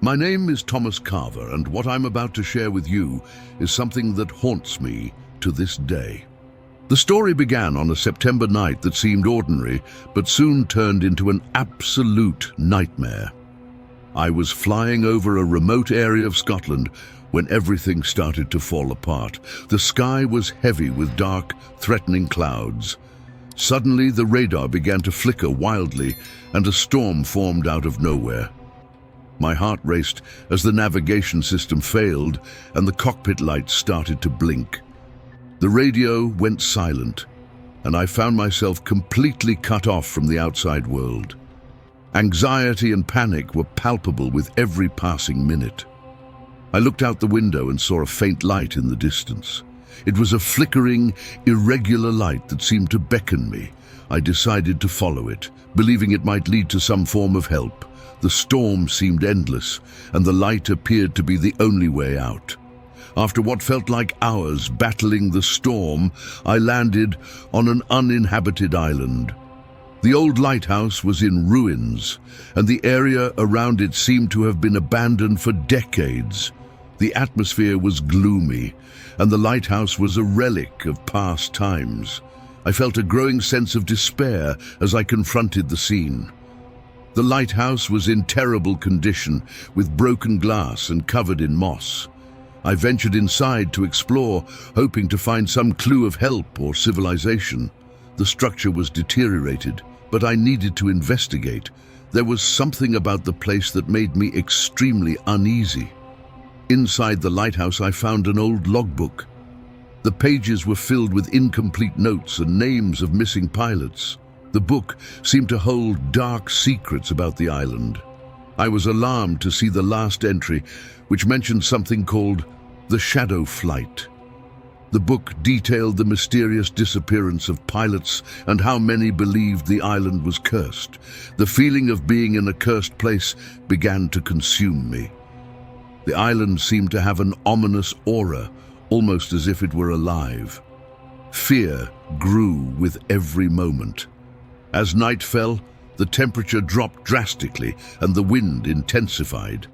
My name is Thomas Carver, and what I'm about to share with you is something that haunts me to this day. The story began on a September night that seemed ordinary, but soon turned into an absolute nightmare. I was flying over a remote area of Scotland when everything started to fall apart. The sky was heavy with dark, threatening clouds. Suddenly, the radar began to flicker wildly, and a storm formed out of nowhere. My heart raced as the navigation system failed and the cockpit lights started to blink. The radio went silent, and I found myself completely cut off from the outside world. Anxiety and panic were palpable with every passing minute. I looked out the window and saw a faint light in the distance. It was a flickering, irregular light that seemed to beckon me. I decided to follow it, believing it might lead to some form of help. The storm seemed endless, and the light appeared to be the only way out. After what felt like hours battling the storm, I landed on an uninhabited island. The old lighthouse was in ruins, and the area around it seemed to have been abandoned for decades. The atmosphere was gloomy, and the lighthouse was a relic of past times. I felt a growing sense of despair as I confronted the scene. The lighthouse was in terrible condition, with broken glass and covered in moss. I ventured inside to explore, hoping to find some clue of help or civilization. The structure was deteriorated, but I needed to investigate. There was something about the place that made me extremely uneasy. Inside the lighthouse, I found an old logbook. The pages were filled with incomplete notes and names of missing pilots. The book seemed to hold dark secrets about the island. I was alarmed to see the last entry, which mentioned something called the Shadow Flight. The book detailed the mysterious disappearance of pilots and how many believed the island was cursed. The feeling of being in a cursed place began to consume me. The island seemed to have an ominous aura, almost as if it were alive. Fear grew with every moment. As night fell, the temperature dropped drastically and the wind intensified.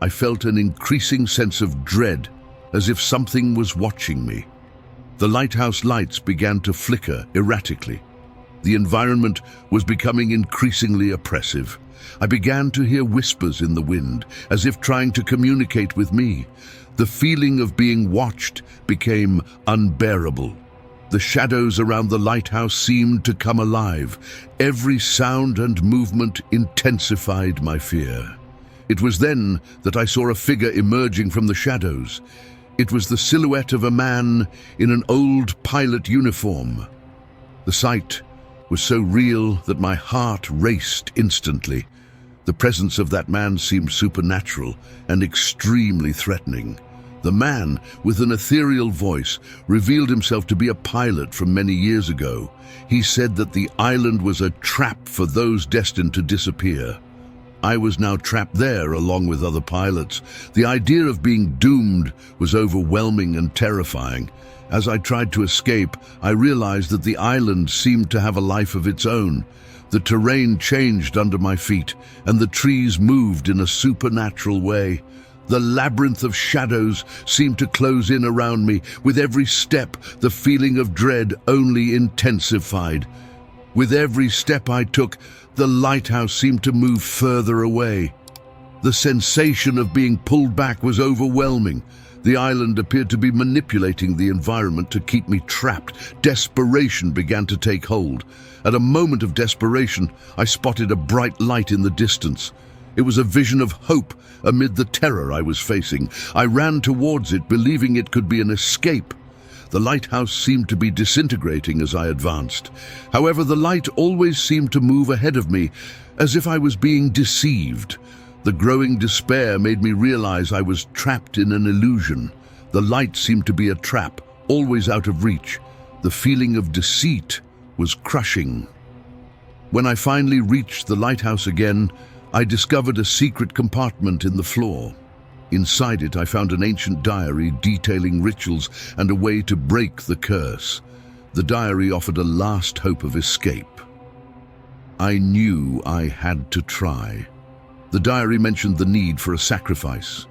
I felt an increasing sense of dread, as if something was watching me. The lighthouse lights began to flicker erratically. The environment was becoming increasingly oppressive. I began to hear whispers in the wind, as if trying to communicate with me. The feeling of being watched became unbearable. The shadows around the lighthouse seemed to come alive. Every sound and movement intensified my fear. It was then that I saw a figure emerging from the shadows. It was the silhouette of a man in an old pilot uniform. The sight was so real that my heart raced instantly. The presence of that man seemed supernatural and extremely threatening. The man, with an ethereal voice, revealed himself to be a pilot from many years ago. He said that the island was a trap for those destined to disappear. I was now trapped there along with other pilots. The idea of being doomed was overwhelming and terrifying. As I tried to escape, I realized that the island seemed to have a life of its own. The terrain changed under my feet, and the trees moved in a supernatural way. The labyrinth of shadows seemed to close in around me. With every step, the feeling of dread only intensified. With every step I took, the lighthouse seemed to move further away. The sensation of being pulled back was overwhelming. The island appeared to be manipulating the environment to keep me trapped. Desperation began to take hold. At a moment of desperation, I spotted a bright light in the distance. It was a vision of hope amid the terror I was facing. I ran towards it, believing it could be an escape. The lighthouse seemed to be disintegrating as I advanced. However, the light always seemed to move ahead of me, as if I was being deceived. The growing despair made me realize I was trapped in an illusion. The light seemed to be a trap, always out of reach. The feeling of deceit was crushing. When I finally reached the lighthouse again, I discovered a secret compartment in the floor. Inside it, I found an ancient diary detailing rituals and a way to break the curse. The diary offered a last hope of escape. I knew I had to try. The diary mentioned the need for a sacrifice,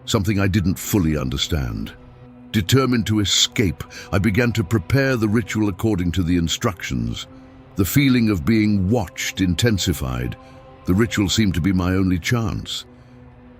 something I didn't fully understand. Determined to escape, I began to prepare the ritual according to the instructions. The feeling of being watched intensified. The ritual seemed to be my only chance.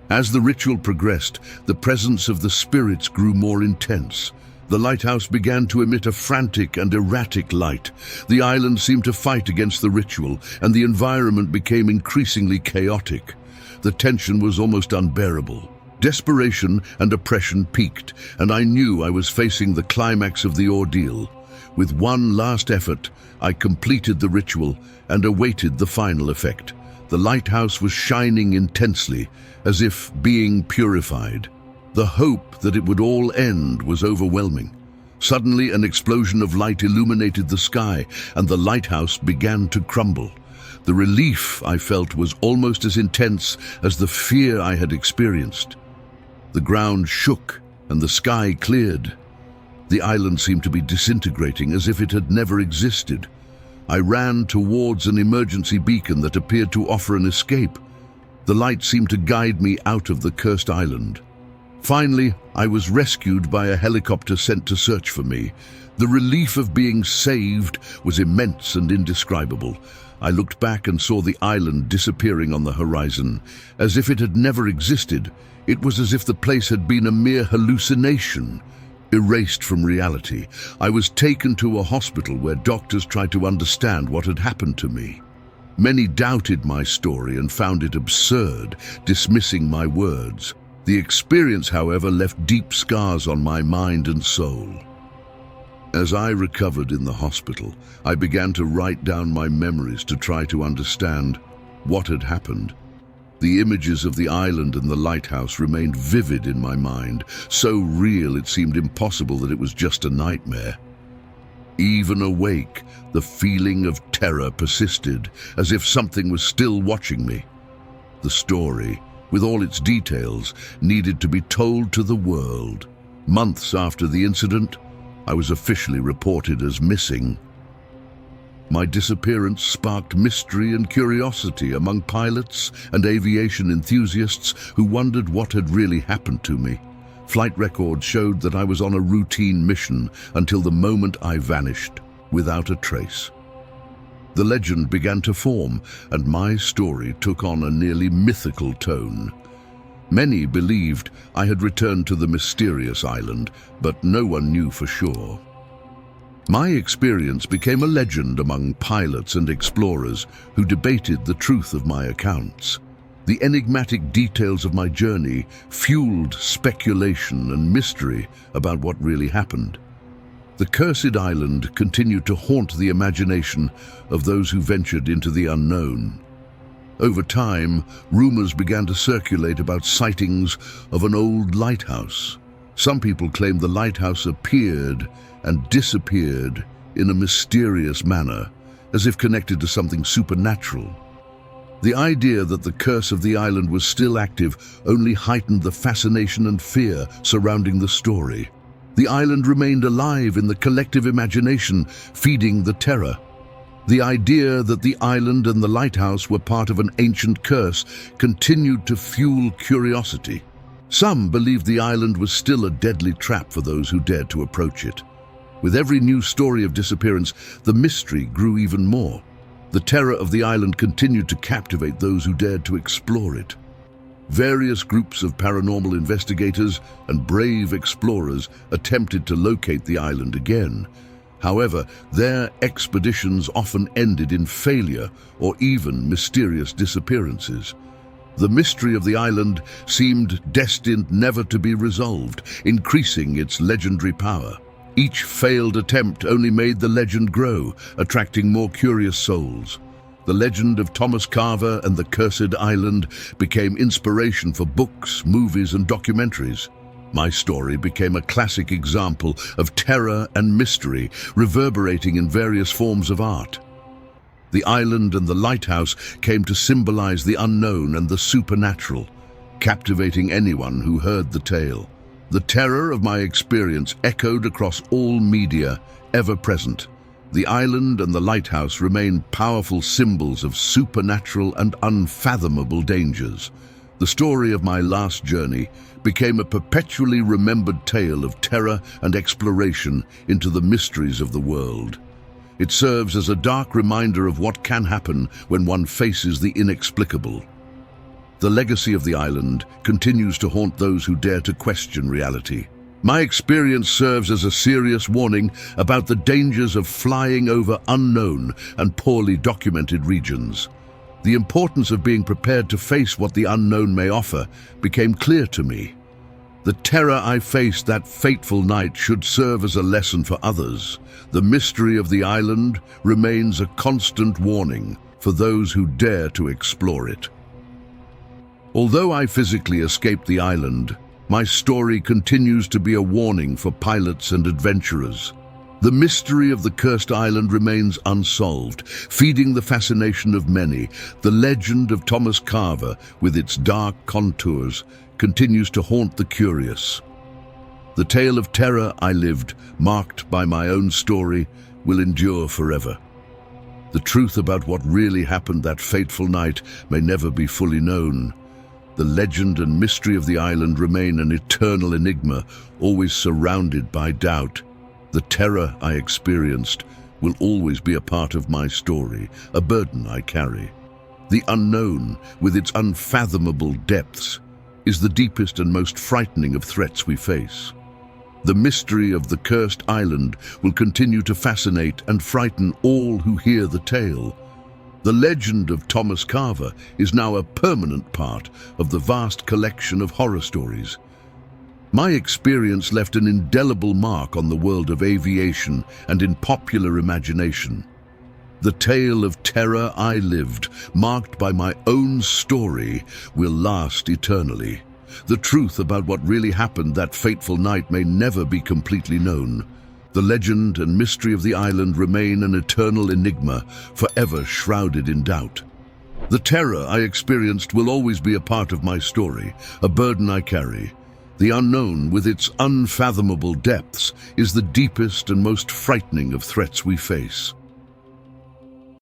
As the ritual progressed, the presence of the spirits grew more intense. The lighthouse began to emit a frantic and erratic light. The island seemed to fight against the ritual, and the environment became increasingly chaotic. The tension was almost unbearable. Desperation and oppression peaked, and I knew I was facing the climax of the ordeal. With one last effort, I completed the ritual and awaited the final effect. The lighthouse was shining intensely, as if being purified. The hope that it would all end was overwhelming. Suddenly, an explosion of light illuminated the sky, and the lighthouse began to crumble. The relief I felt was almost as intense as the fear I had experienced. The ground shook, and the sky cleared. The island seemed to be disintegrating as if it had never existed. I ran towards an emergency beacon that appeared to offer an escape. The light seemed to guide me out of the cursed island. Finally, I was rescued by a helicopter sent to search for me. The relief of being saved was immense and indescribable. I looked back and saw the island disappearing on the horizon. As if it had never existed, it was as if the place had been a mere hallucination, erased from reality. I was taken to a hospital where doctors tried to understand what had happened to me. Many doubted my story and found it absurd, dismissing my words. The experience, however, left deep scars on my mind and soul. As I recovered in the hospital, I began to write down my memories to try to understand what had happened. The images of the island and the lighthouse remained vivid in my mind, so real it seemed impossible that it was just a nightmare. Even awake, the feeling of terror persisted, as if something was still watching me. The story, with all its details, needed to be told to the world. Months after the incident, I was officially reported as missing. My disappearance sparked mystery and curiosity among pilots and aviation enthusiasts who wondered what had really happened to me. Flight records showed that I was on a routine mission until the moment I vanished, without a trace. The legend began to form, and my story took on a nearly mythical tone. Many believed I had returned to the mysterious island, but no one knew for sure. My experience became a legend among pilots and explorers who debated the truth of my accounts. The enigmatic details of my journey fueled speculation and mystery about what really happened. The cursed island continued to haunt the imagination of those who ventured into the unknown. Over time, rumors began to circulate about sightings of an old lighthouse. Some people claimed the lighthouse appeared and disappeared in a mysterious manner, as if connected to something supernatural. The idea that the curse of the island was still active only heightened the fascination and fear surrounding the story. The island remained alive in the collective imagination, feeding the terror. The idea that the island and the lighthouse were part of an ancient curse continued to fuel curiosity. Some believed the island was still a deadly trap for those who dared to approach it. With every new story of disappearance, the mystery grew even more. The terror of the island continued to captivate those who dared to explore it. Various groups of paranormal investigators and brave explorers attempted to locate the island again. However, their expeditions often ended in failure or even mysterious disappearances. The mystery of the island seemed destined never to be resolved, increasing its legendary power. Each failed attempt only made the legend grow, attracting more curious souls. The legend of Thomas Carver and the Cursed Island became inspiration for books, movies, and documentaries. My story became a classic example of terror and mystery, reverberating in various forms of art. The island and the lighthouse came to symbolize the unknown and the supernatural, captivating anyone who heard the tale. The terror of my experience echoed across all media, ever present, The island and the lighthouse remain powerful symbols of supernatural and unfathomable dangers. The story of my last journey became a perpetually remembered tale of terror and exploration into the mysteries of the world. It serves as a dark reminder of what can happen when one faces the inexplicable. The legacy of the island continues to haunt those who dare to question reality. My experience serves as a serious warning about the dangers of flying over unknown and poorly documented regions. The importance of being prepared to face what the unknown may offer became clear to me. The terror I faced that fateful night should serve as a lesson for others. The mystery of the island remains a constant warning for those who dare to explore it. Although I physically escaped the island, my story continues to be a warning for pilots and adventurers. The mystery of the cursed island remains unsolved, feeding the fascination of many. The legend of Thomas Carver, with its dark contours, continues to haunt the curious. The tale of terror I lived, marked by my own story, will endure forever. The truth about what really happened that fateful night may never be fully known. The legend and mystery of the island remain an eternal enigma, always surrounded by doubt. The terror I experienced will always be a part of my story, a burden I carry. The unknown, with its unfathomable depths, is the deepest and most frightening of threats we face. The mystery of the cursed island will continue to fascinate and frighten all who hear the tale. The legend of Thomas Carver is now a permanent part of the vast collection of horror stories. My experience left an indelible mark on the world of aviation and in popular imagination. The tale of terror I lived, marked by my own story, will last eternally. The truth about what really happened that fateful night may never be completely known. The legend and mystery of the island remain an eternal enigma, forever shrouded in doubt. The terror I experienced will always be a part of my story, a burden I carry. The unknown, with its unfathomable depths, is the deepest and most frightening of threats we face.